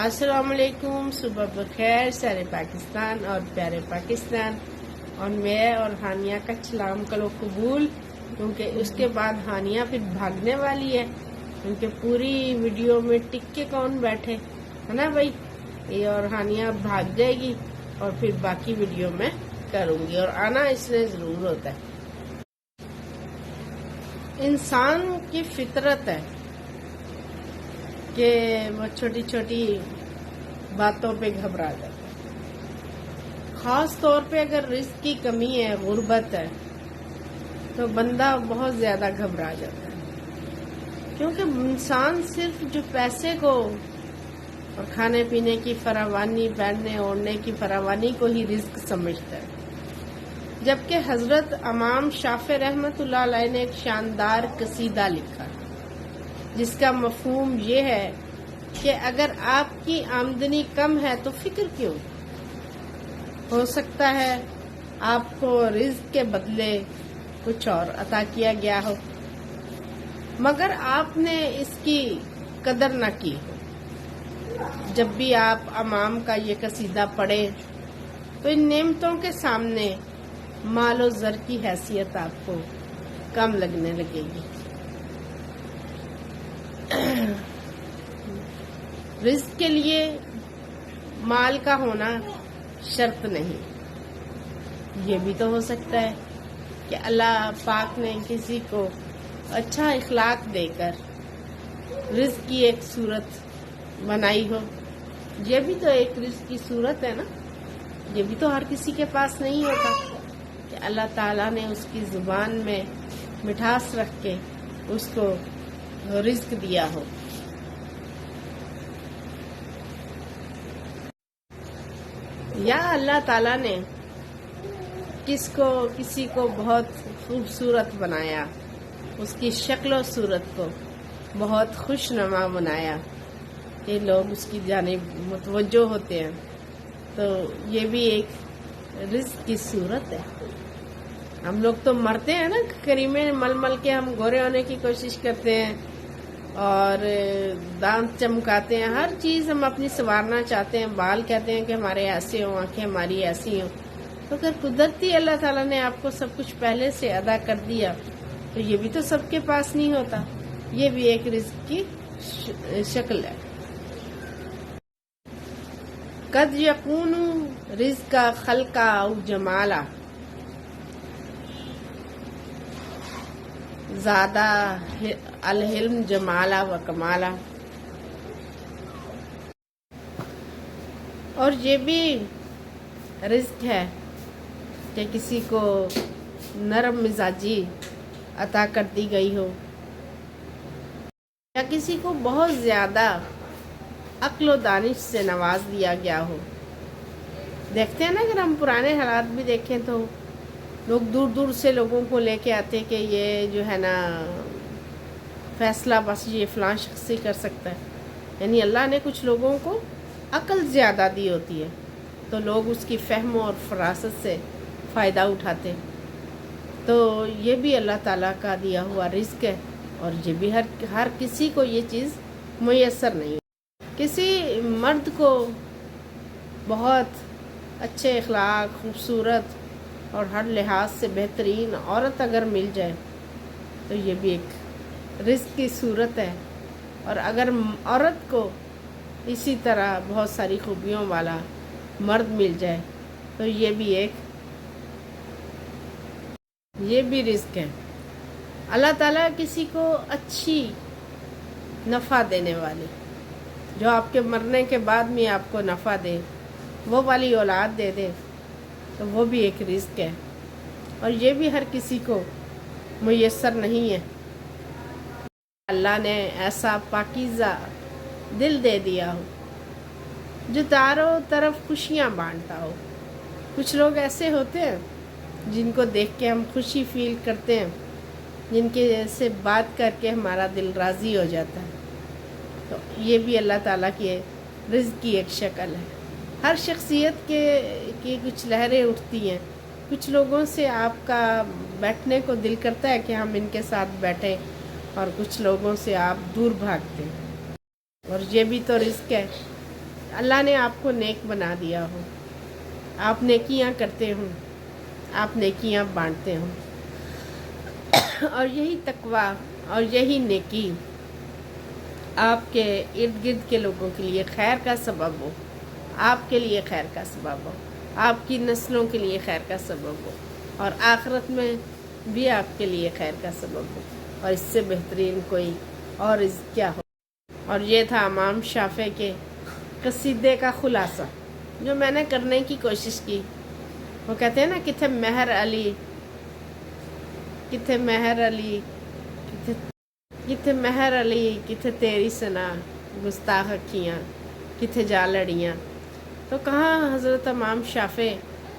السلام علیکم، صبح بخیر سارے پاکستان اور پیارے پاکستان، اور میں اور ہانیہ کا سلام کرو قبول، کیونکہ اس کے بعد ہانیہ پھر بھاگنے والی ہے، کیونکہ پوری ویڈیو میں ٹک کے کون بیٹھے ہے نا بھائی، یہ اور ہانیہ بھاگ جائے گی اور پھر باقی ویڈیو میں کروں گی، اور آنا اس لیے ضرور ہوتا ہے۔ انسان کی فطرت ہے کہ وہ چھوٹی چھوٹی باتوں پہ گھبرا جاتا ہے، خاص طور پہ اگر رزق کی کمی ہے، غربت ہے، تو بندہ بہت زیادہ گھبرا جاتا ہے، کیونکہ انسان صرف جو پیسے کو اور کھانے پینے کی فراوانی، پہننے اوڑھنے کی فراوانی کو ہی رزق سمجھتا ہے، جبکہ حضرت امام شافعی رحمۃ اللہ علیہ نے ایک شاندار قصیدہ لکھا جس کا مفہوم یہ ہے کہ اگر آپ کی آمدنی کم ہے تو فکر کیوں؟ ہو سکتا ہے آپ کو رزق کے بدلے کچھ اور عطا کیا گیا ہو، مگر آپ نے اس کی قدر نہ کی ہو۔ جب بھی آپ امام کا یہ قصیدہ پڑھیں تو ان نعمتوں کے سامنے مال و زر کی حیثیت آپ کو کم لگنے لگے گی۔ رزق کے لیے مال کا ہونا شرط نہیں، یہ بھی تو ہو سکتا ہے کہ اللہ پاک نے کسی کو اچھا اخلاق دے کر رزق کی ایک صورت بنائی ہو، یہ بھی تو ایک رزق کی صورت ہے نا، یہ بھی تو ہر کسی کے پاس نہیں ہوتا کہ اللہ تعالیٰ نے اس کی زبان میں مٹھاس رکھ کے اس کو رزق دیا ہو۔ یا اللہ تعالیٰ نے کسی کو بہت خوبصورت بنایا، اس کی شکل و صورت کو بہت خوش نما بنایا کہ لوگ اس کی جانب متوجہ ہوتے ہیں، تو یہ بھی ایک رزق کی صورت ہے۔ ہم لوگ تو مرتے ہیں نا، کریمے مل مل کے ہم گورے ہونے کی کوشش کرتے ہیں اور دانت چمکاتے ہیں، ہر چیز ہم اپنی سنوارنا چاہتے ہیں، بال کہتے ہیں کہ ہمارے ایسے ہوں، آنکھیں ہماری ایسی ہوں، تو اگر قدرتی اللہ تعالیٰ نے آپ کو سب کچھ پہلے سے ادا کر دیا تو یہ بھی تو سب کے پاس نہیں ہوتا، یہ بھی ایک رزق کی شکل ہے۔ قد یکون رزق خلقا او جمالا، زیادہ الحلم جمالا و کمالا، اور یہ بھی رزق ہے کہ کسی کو نرم مزاجی عطا کر دی گئی ہو، یا کسی کو بہت زیادہ عقل و دانش سے نواز دیا گیا ہو۔ دیکھتے ہیں نا، اگر ہم پرانے حالات بھی دیکھیں تو لوگ دور دور سے لوگوں کو لے کے آتے کہ یہ جو ہے نا فیصلہ بس یہ فلاں شخص ہی کر سکتا ہے، یعنی اللہ نے کچھ لوگوں کو عقل زیادہ دی ہوتی ہے تو لوگ اس کی فہم اور فراست سے فائدہ اٹھاتے، تو یہ بھی اللہ تعالیٰ کا دیا ہوا رزق ہے، اور یہ بھی ہر کسی کو یہ چیز میسر نہیں۔ کسی مرد کو بہت اچھے اخلاق، خوبصورت اور ہر لحاظ سے بہترین عورت اگر مل جائے تو یہ بھی ایک رزق کی صورت ہے، اور اگر عورت کو اسی طرح بہت ساری خوبیوں والا مرد مل جائے تو یہ بھی رزق ہے۔ اللہ تعالیٰ کسی کو اچھی نفع دینے والی، جو آپ کے مرنے کے بعد میں آپ کو نفع دے، وہ والی اولاد دے دے تو وہ بھی ایک رزق ہے، اور یہ بھی ہر کسی کو میسر نہیں ہے۔ اللہ نے ایسا پاکیزہ دل دے دیا ہو جو چاروں طرف خوشیاں بانٹتا ہو۔ کچھ لوگ ایسے ہوتے ہیں جن کو دیکھ کے ہم خوشی فیل کرتے ہیں، جن کے سے بات کر کے ہمارا دل راضی ہو جاتا ہے، تو یہ بھی اللہ تعالیٰ کے رزق کی ایک شکل ہے۔ ہر شخصیت کی کچھ لہریں اٹھتی ہیں، کچھ لوگوں سے آپ کا بیٹھنے کو دل کرتا ہے کہ ہم ان کے ساتھ بیٹھیں، اور کچھ لوگوں سے آپ دور بھاگتے ہیں، اور یہ بھی تو رزق ہے اللہ نے آپ کو نیک بنا دیا ہو، آپ نیکیاں کرتے ہوں، آپ نیکیاں بانٹتے ہوں، اور یہی تقویٰ اور یہی نیکی آپ کے ارد گرد کے لوگوں کے لیے خیر کا سبب ہو، آپ کے لیے خیر کا سبب ہو، آپ کی نسلوں کے لیے خیر کا سبب ہو، اور آخرت میں بھی آپ کے لیے خیر کا سبب ہو، اور اس سے بہترین کوئی اور کیا ہو۔ اور یہ تھا امام شافعی کے قصیدے کا خلاصہ جو میں نے کرنے کی کوشش کی۔ وہ کہتے ہیں نا، کتھے مہر علی، کتھے مہر علی، کتھے مہر علی، کتھے تیری سنا گستاخ اکھیاں، کتھے جا لڑیاں۔ تو کہاں حضرت امام شافعی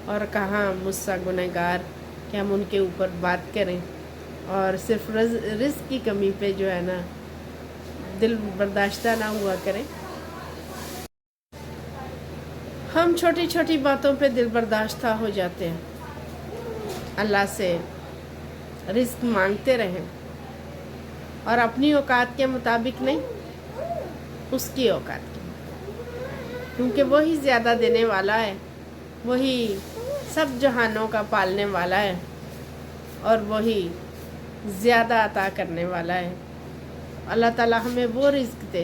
اور کہاں مجھ سا گنہگار کہ ہم ان کے اوپر بات کریں، اور صرف رزق کی کمی پہ جو ہے نا دل برداشتہ نہ ہوا کریں۔ ہم چھوٹی چھوٹی باتوں پہ دل برداشتہ ہو جاتے ہیں۔ اللہ سے رزق مانگتے رہیں، اور اپنی اوقات کے مطابق نہیں، اس کی اوقات کے، کیونکہ وہی زیادہ دینے والا ہے، وہی سب جہانوں کا پالنے والا ہے، اور وہی زیادہ عطا کرنے والا ہے۔ اللہ تعالیٰ ہمیں وہ رزق دے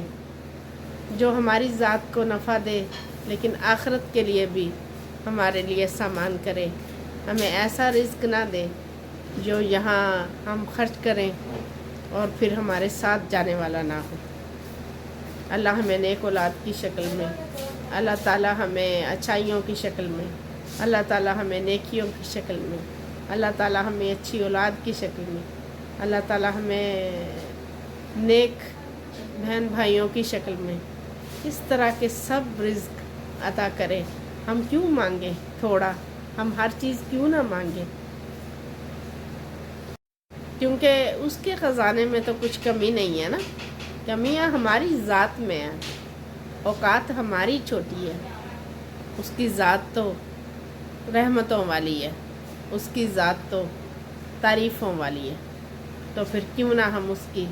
جو ہماری ذات کو نفع دے، لیکن آخرت کے لیے بھی ہمارے لیے سامان کرے۔ ہمیں ایسا رزق نہ دے جو یہاں ہم خرچ کریں اور پھر ہمارے ساتھ جانے والا نہ ہو۔ اللہ ہمیں نیک اولاد کی شکل میں، اللہ تعالیٰ ہمیں اچھائیوں کی شکل میں، اللہ تعالیٰ ہمیں نیکیوں کی شکل میں، اللہ تعالیٰ ہمیں اچھی اولاد کی شکل میں، اللہ تعالیٰ ہمیں نیک بہن بھائیوں کی شکل میں، اس طرح کے سب رزق عطا کرے۔ ہم کیوں مانگیں تھوڑا، ہم ہر چیز کیوں نہ مانگیں، کیونکہ اس کے خزانے میں تو کچھ کمی نہیں ہے نا۔ کمیاں ہماری ذات میں ہیں، اوقات ہماری چھوٹی ہے، اس کی ذات تو رحمتوں والی ہے، اس کی ذات تو تعریفوں والی ہے۔ تو پھر کیوں نہ ہم اس کی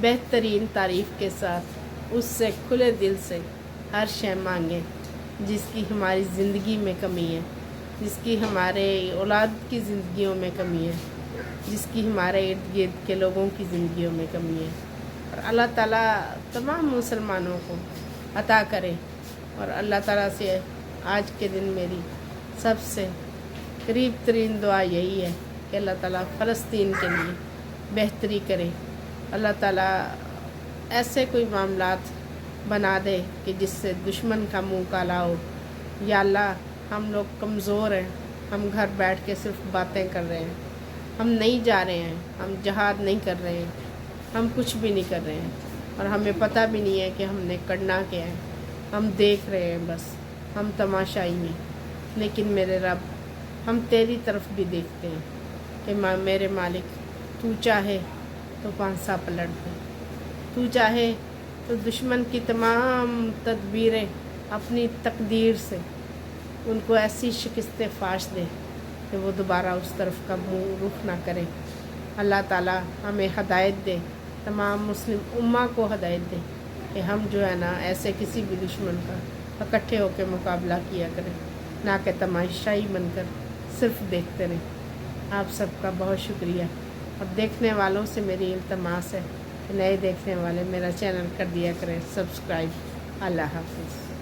بہترین تعریف کے ساتھ اس سے کھلے دل سے ہر شے مانگیں جس کی ہماری زندگی میں کمی ہے، جس کی ہمارے اولاد کی زندگیوں میں کمی ہے، جس کی ہمارے ارد گرد کے لوگوں کی زندگیوں میں کمی ہے۔ اور اللہ تعالیٰ تمام مسلمانوں کو عطا کرے۔ اور اللہ تعالیٰ سے آج کے دن میری سب سے قریب ترین دعا یہی ہے کہ اللہ تعالیٰ فلسطین کے لیے بہتری کرے۔ اللہ تعالیٰ ایسے کوئی معاملات بنا دے کہ جس سے دشمن کا منہ کالا ہو۔ یا اللہ، ہم لوگ کمزور ہیں، ہم گھر بیٹھ کے صرف باتیں کر رہے ہیں، ہم نہیں جا رہے ہیں، ہم جہاد نہیں کر رہے ہیں، ہم کچھ بھی نہیں کر رہے ہیں، اور ہمیں پتہ بھی نہیں ہے کہ ہم نے کرنا کیا ہے، ہم دیکھ رہے ہیں، بس ہم تماشائی میں۔ لیکن میرے رب، ہم تیری طرف بھی دیکھتے ہیں کہ میرے مالک، تو چاہے تو پانسا پلٹ دے، تو چاہے تو دشمن کی تمام تدبیریں اپنی تقدیر سے ان کو ایسی شکست فاش دے کہ وہ دوبارہ اس طرف کا منہ رخ نہ کرے۔ اللہ تعالیٰ ہمیں ہدایت دے، تمام مسلم امہ کو ہدایت دے کہ ہم جو ہے نا ایسے کسی بھی دشمن کا اکٹھے ہو کے مقابلہ کیا کریں، نہ کہ تماشائی بن کر صرف دیکھتے رہیں۔ آپ سب کا بہت شکریہ، اور دیکھنے والوں سے میری التماس ہے کہ نئے دیکھنے والے میرا چینل کر دیا کریں سبسکرائب۔ اللہ حافظ۔